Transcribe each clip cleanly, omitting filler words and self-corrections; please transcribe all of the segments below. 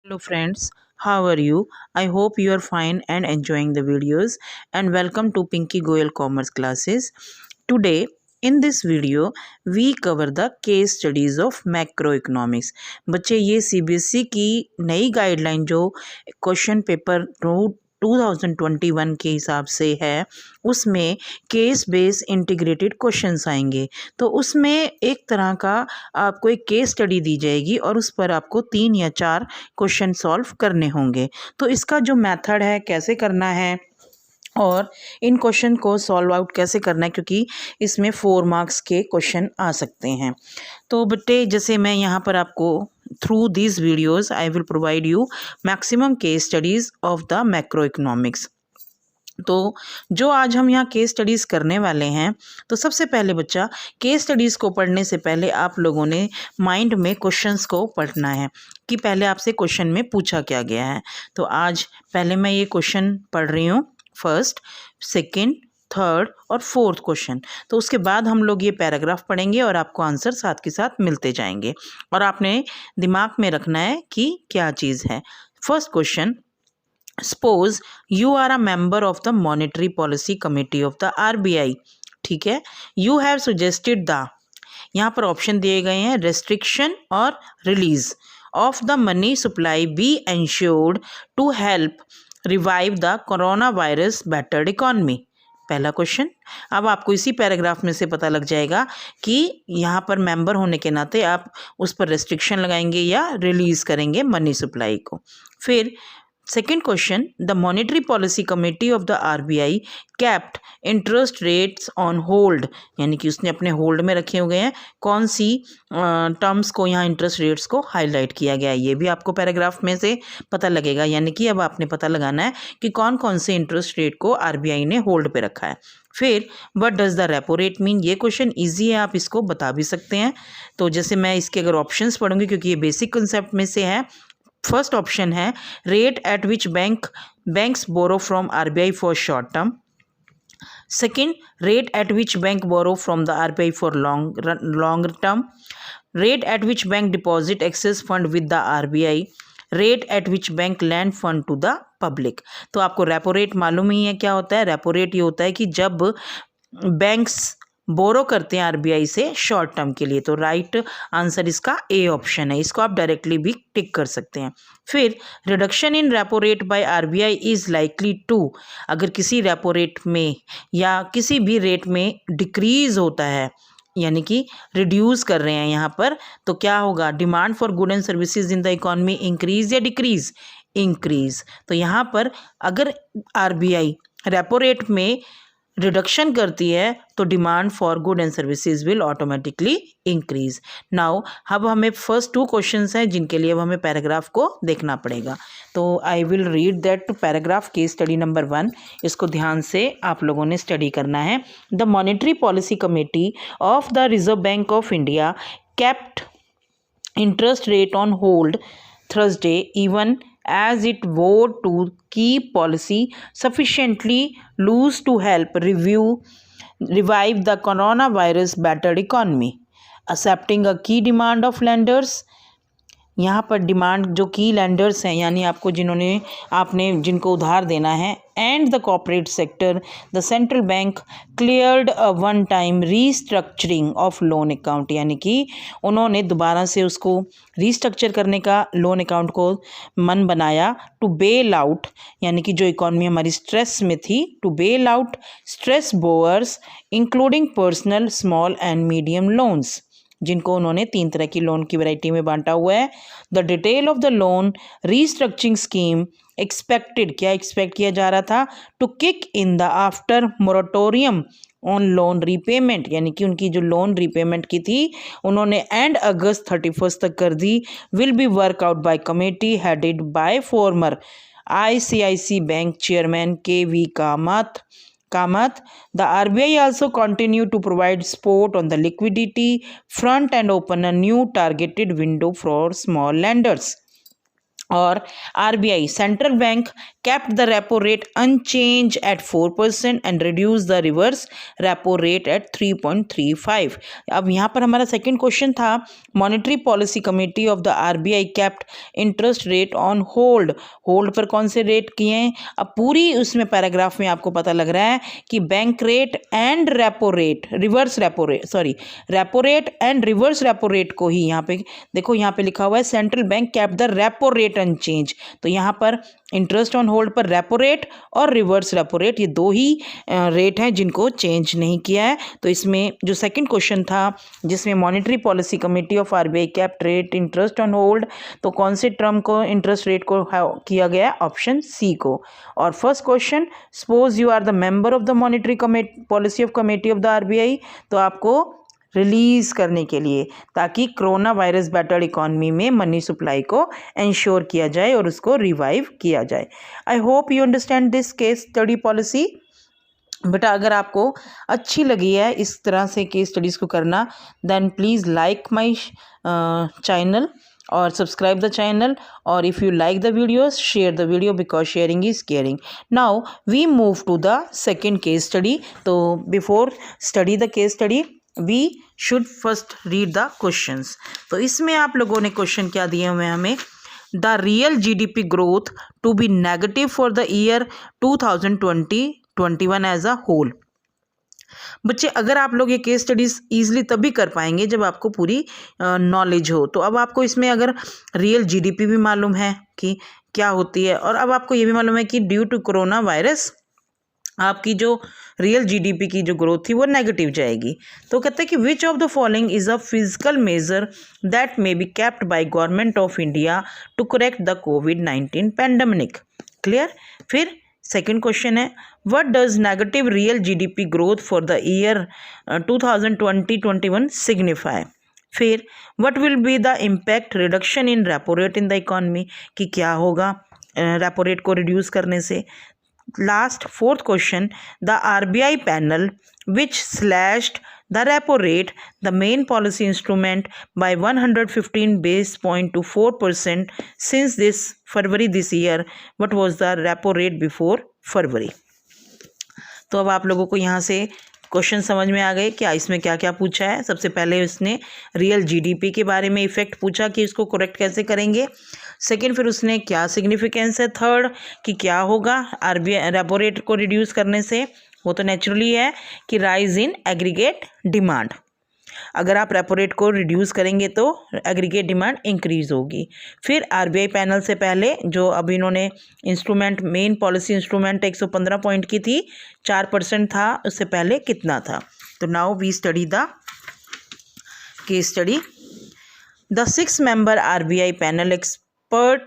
Hello friends, how are you? I hope you are fine and enjoying the videos, and welcome to Pinky Goyal Commerce classes. Today in this video we cover the case studies of macroeconomics. बच्चे ये CBSE की नई guideline जो question paper 2021 के हिसाब से है उसमें केस बेस इंटीग्रेटेड क्वेश्चंस आएंगे। तो उसमें एक तरह का आपको एक केस स्टडी दी जाएगी और उस पर आपको 3 या 4 क्वेश्चन सॉल्व करने होंगे। तो इसका जो मेथड है कैसे करना है और इन क्वेश्चन को सॉल्व आउट कैसे करना है, क्योंकि इसमें 4 मार्क्स के क्वेश्चन आ सकते हैं। तो बच्चे जैसे मैं यहाँ पर आपको through these videos I will provide you maximum case studies of the macro economics. तो जो आज हम यहाँ केस स्टडीज़ करने वाले हैं, तो सबसे पहले बच्चा केस स्टडीज़ को पढ़ने से पहले आप लोगों ने माइंड में क्वेश्चंस को पढ़ना है कि पहले आपसे क्वेश्चन में पूछा क्या गया है। तो आज पहले मैं ये क्वेश्चन पढ़ रही हूँ, फर्स्ट, सेकंड, थर्ड और फोर्थ क्वेश्चन। तो उसके बाद हम लोग ये पैराग्राफ पढ़ेंगे और आपको आंसर साथ के साथ मिलते जाएंगे और आपने दिमाग में रखना है कि क्या चीज़ है। First question, suppose you are a member of the monetary policy committee of the RBI। ठीक है, यू हैव सजेस्टेड द, यहाँ पर ऑप्शन दिए गए हैं, रेस्ट्रिक्शन और release of the money supply be ensured to help revive the corona virus battered economy. पहला question. अब आपको इसी पैराग्राफ में से पता लग जाएगा कि यहाँ पर मेंबर होने के नाते आप उस पर रेस्ट्रिक्शन लगाएंगे या रिलीज करेंगे मनी सप्लाई को। फिर second question, the monetary policy committee of the RBI kept interest rates on hold, यानी कि उसने अपने होल्ड में रखे हुए हैं। कौन सी टर्म्स को यहाँ इंटरेस्ट रेट्स को हाईलाइट किया गया है, ये भी आपको पैराग्राफ में से पता लगेगा। यानी कि अब आपने पता लगाना है कि कौन कौन से इंटरेस्ट रेट को RBI ने होल्ड पे रखा है। फिर what does the repo rate mean, ये क्वेश्चन इजी है, आप इसको बता भी सकते हैं। तो जैसे मैं इसके अगर ऑप्शंस पढ़ूंगी, क्योंकि ये बेसिक कंसेप्ट में से है। फर्स्ट ऑप्शन है rate at which banks borrow from RBI for short term. Second, rate at which bank borrow from the RBI for long term. Rate at which bank deposit excess fund with the RBI। Rate at which bank lend fund to the public. तो आपको repo rate मालूम ही है क्या होता है। Repo rate ये होता है कि जब बैंक्स बोरो करते हैं RBI से शॉर्ट टर्म के लिए। तो राइट आंसर इसका ए ऑप्शन है, इसको आप डायरेक्टली भी टिक कर सकते हैं। फिर reduction in repo rate by RBI is likely to, अगर किसी रेपो रेट में या किसी भी रेट में डिक्रीज होता है, यानी कि रिड्यूस कर रहे हैं यहाँ पर, तो क्या होगा, demand for good and services in the economy increase या डिक्रीज, इंक्रीज। तो यहाँ पर अगर RBI रेपो रेट में रिडक्शन करती है तो demand for good and services will automatically increase. Now अब हमें फर्स्ट 2 क्वेश्चंस हैं जिनके लिए अब हमें पैराग्राफ को देखना पड़ेगा। तो I will read that paragraph case study number 1, इसको ध्यान से आप लोगों ने स्टडी करना है। The monetary policy committee of the reserve bank of India kept interest rate on hold Thursday even as it vowed to keep policy sufficiently loose to help revive the coronavirus battered economy, accepting a key demand of lenders। यहाँ पर demand जो की landers हैं, यानी आपको आपने जिनको उधार देना है, and the corporate sector, the central bank cleared a one time restructuring of loan account, यानी कि उन्होंने दोबारा से उसको रीस्ट्रक्चर करने का लोन अकाउंट को मन बनाया। टू बेल आउट, यानी कि जो इकॉनमी हमारी स्ट्रेस में थी, to bail out stress borrowers including personal small and medium loans, जिनको उन्होंने 3 तरह की लोन की वैरायटी में बांटा हुआ है। The detail of the loan restructuring scheme expected, क्या एक्सपेक्ट किया जा रहा था, to kick in the after moratorium on loan repayment, यानी कि उनकी जो लोन रीपेमेंट की थी उन्होंने एंड अगस्त 31 तक कर दी। Will be work out by committee headed by former ICICI bank chairman KV Kamath। The RBI also continue to provide support on the liquidity front and open a new targeted window for small lenders। और RBI central bank kept the repo rate unchanged at 4% and reduced the reverse repo rate at 3.35. अब यहाँ पर हमारा second question था, monetary policy committee of the RBI kept interest rate on hold. Hold पर कौन से rate किए हैं? अब पूरी उसमें पैराग्राफ में आपको पता लग रहा है कि bank rate and repo rate, reverse repo rate, sorry repo rate and reverse repo rate को ही यहाँ पे देखो, यहाँ पे लिखा हुआ है central bank kept the repo rate unchanged. तो यहाँ पर इंटरेस्ट ऑन होल्ड पर रेपो रेट और रिवर्स रेपो रेट, ये दो ही रेट हैं जिनको चेंज नहीं किया है. तो इसमें जो सेकंड क्वेश्चन था जिसमें monetary policy committee of RBI kept rate interest on hold, तो कौन से टर्म को इंटरेस्ट रेट को किया गया? ऑप्शन सी को. और first question, suppose you are the member of the monetary policy of committee of the RBI, तो आपको रिलीज करने के लिए, ताकि कोरोना वायरस बैटल इकॉनमी में मनी सप्लाई को इंश्योर किया जाए और उसको रिवाइव किया जाए. I hope you understand this case study policy. बेटा अगर आपको अच्छी लगी है इस तरह से केस स्टडीज़ को करना, then please like my channel और सब्सक्राइब द चैनल, और if you like the videos share the video because sharing is caring. Now we move to the second case study. तो before study the case study we should first read the questions. तो इसमें आप लोगों ने question क्या दिए हुए हैं हमें? The real GDP growth to be negative for the year 2020-21 as a whole. बच्चे अगर आप लोग ये केस स्टडीज़ ईजिली तभी कर पाएंगे जब आपको पूरी नॉलेज हो. तो अब आपको इसमें अगर रियल GDP भी मालूम है कि क्या होती है, और अब आपको ये भी मालूम है कि ड्यू टू कोरोना वायरस आपकी जो रियल GDP की जो ग्रोथ थी वो नेगेटिव जाएगी. तो कहते हैं कि which of the following is a physical measure that may be kept by government of India to correct the COVID-19 pandemic. Clear. फिर सेकेंड क्वेश्चन है, what does negative real GDP growth for the year 2020-21 signify. फिर what will be the impact reduction in repo rate in the economy, कि क्या होगा repo rate को reduce करने से. Last fourth question, the RBI panel which slashed the repo rate, the main policy instrument, by 115 base point to 4% since this February this year. What was the repo rate before February? तो अब आप लोगों को यहाँ से question समझ में आ गए क्या इसमें क्या क्या पूछा है. सबसे पहले उसने रियल GDP के बारे में इफेक्ट पूछा कि इसको करेक्ट कैसे करेंगे. सेकेंड, फिर उसने क्या सिग्निफिकेंस है. थर्ड, कि क्या होगा RBI रेपो रेट को रिड्यूस करने से. वो तो नेचुरली है कि राइज इन एग्रीगेट डिमांड. अगर आप रेपो रेट को रिड्यूस करेंगे तो एग्रीगेट डिमांड इंक्रीज होगी. फिर RBI पैनल से पहले जो अब इन्होंने instrument, main policy instrument 115 point की थी, 4% था, उससे पहले कितना था. तो now we study the case study. The 6-member RBI panel expert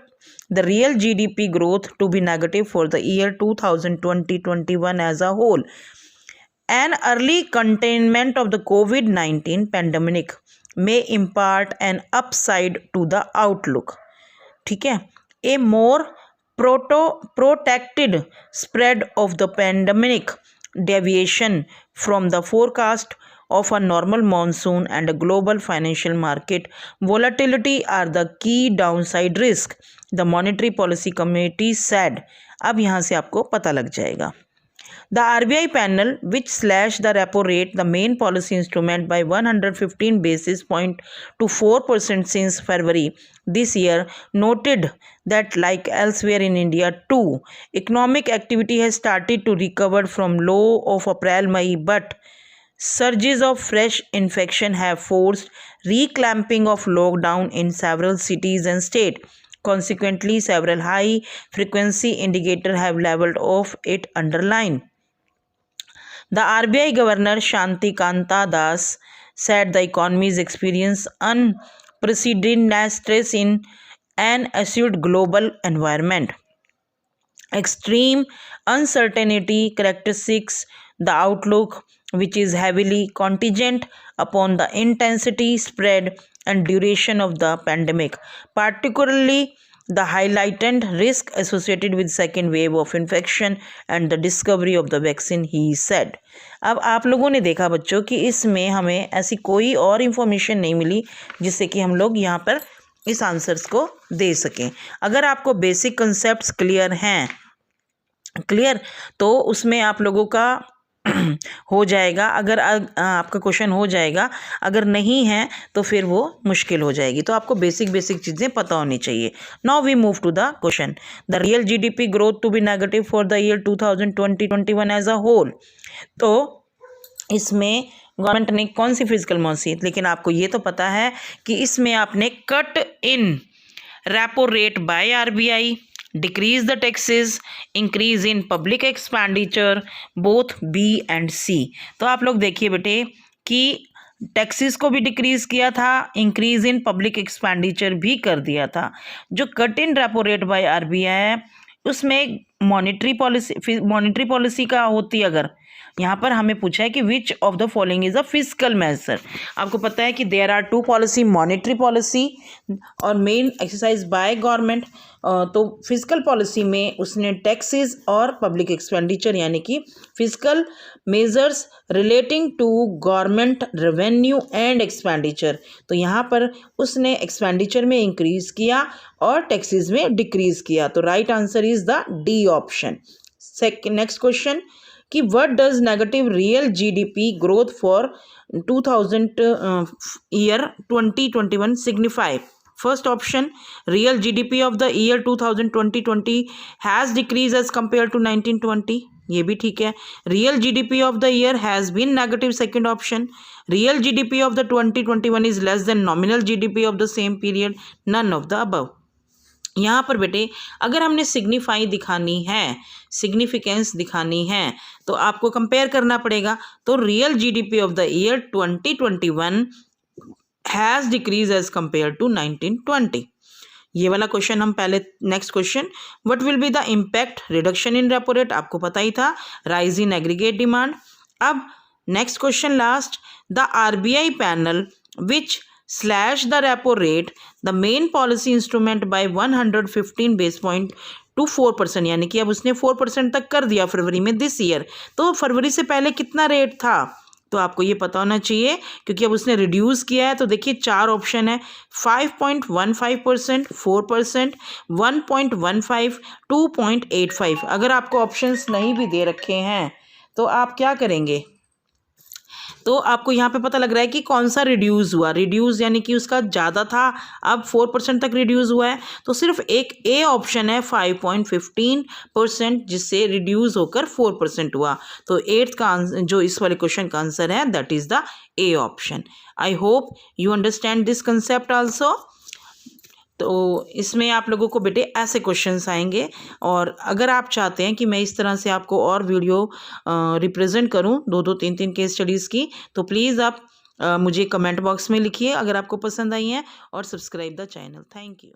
the real GDP growth to be negative for the year 2020-21 as a whole. An early containment of the COVID-19 pandemic may impart an upside to the outlook. ठीक है. A more protected spread of the pandemic, deviation from the forecast of a normal monsoon and a global financial market volatility are the key downside risk, the Monetary Policy Committee said. अब यहाँ से आपको पता लग जाएगा. The RBI panel which slashed the repo rate, the main policy instrument, by 115 basis point to 4% since February this year, noted that like elsewhere in India too, economic activity has started to recover from low of April-May, but surges of fresh infection have forced reclamping of lockdown in several cities and states. Consequently, several high-frequency indicators have leveled off, it underlined. The RBI Governor Shanti Kanta Das said the economy is experiencing unprecedented stress in an acute global environment. Extreme uncertainty characteristics the outlook, which is heavily contingent upon the intensity, spread, and duration of the pandemic, particularly the heightened risk associated with second wave of infection and the discovery of the vaccine, he said. अब आप लोगों ने देखा बच्चों कि इसमें हमें ऐसी कोई और इन्फॉर्मेशन नहीं मिली जिससे कि हम लोग यहाँ पर इस आंसर्स को दे सकें। अगर आपको बेसिक कंसेप्ट्स क्लियर तो उसमें आप लोगों का हो जाएगा। अगर आपका क्वेश्चन हो जाएगा, अगर नहीं है तो फिर वो मुश्किल हो जाएगी। तो आपको बेसिक चीज़ें पता होनी चाहिए। Now we move to the question. The real GDP growth to be negative for the year 2020-21 as a whole. तो इसमें गवर्नमेंट ने कौन सी फिजिकल पॉलिसी, लेकिन आपको ये तो पता है कि इसमें आपने cut in repo rate by RBI, decrease the taxes, increase in public expenditure, both B and C. तो आप लोग देखिए बेटे कि टैक्सेस को भी डिक्रीज किया था, इंक्रीज इन पब्लिक एक्सपेंडिचर भी कर दिया था। जो cut in repo rate by RBI है उसमें मॉनेटरी पॉलिसी का होती, अगर यहाँ पर हमें पूछा है कि which of the following is a physical measure. आपको पता है कि there are two policy, monetary policy और मेन एक्सरसाइज बाय गवर्नमेंट। तो फिजिकल पॉलिसी में उसने टैक्सेस और पब्लिक एक्सपेंडिचर यानी कि physical measures relating to government revenue and expenditure. तो यहाँ पर उसने एक्सपेंडिचर में इंक्रीज किया और टैक्सेस में डिक्रीज किया। तो right answer is the D option. Next question कि what does negative real GDP growth for 2021 signify. First option, real GDP of the year 2020 has decrease as compare to 1920, ये भी ठीक है। Real GDP of the year has been negative, second option. Real GDP of the 2021 is less than nominal GDP of the same period, none of the above. यहाँ पर बेटे अगर हमने significance दिखानी है तो आपको कंपेयर करना पड़ेगा। तो real GDP of the year 2021 has decrease as compare to 1920। ये वाला क्वेश्चन हम पहले, next question, what will be the impact reduction in repo rate, आपको पता ही था, राइज इन एग्रीगेट डिमांड। अब next question last, the RBI panel which slash the repo rate the main policy instrument by 115 base point two 4%, यानी कि अब उसने 4% तक कर दिया फरवरी में दिस ईयर। तो फरवरी से पहले कितना रेट था तो आपको ये पता होना चाहिए क्योंकि अब उसने रिड्यूस किया है। तो देखिए 4 ऑप्शन है, 5.15%, 4%, 1.15, 2.85। अगर आपको ऑप्शंस नहीं भी दे रखे हैं तो आप क्या करेंगे, तो आपको यहाँ पे पता लग रहा है कि कौन सा रिड्यूस हुआ। रिड्यूस यानी कि उसका ज़्यादा था, अब 4% तक रिड्यूस हुआ है। तो सिर्फ एक ए ऑप्शन है 5.15% जिससे रिड्यूस होकर 4% हुआ। तो 8th का आंसर जो इस वाले क्वेश्चन का आंसर है that is the A option. I hope you understand this concept also. तो इसमें आप लोगों को बेटे ऐसे क्वेश्चंस आएंगे और अगर आप चाहते हैं कि मैं इस तरह से आपको और वीडियो रिप्रेजेंट करूं 2-2, 3-3 केस स्टडीज़ की, तो प्लीज़ आप मुझे कमेंट बॉक्स में लिखिए अगर आपको पसंद आई हैं और subscribe the channel. Thank you.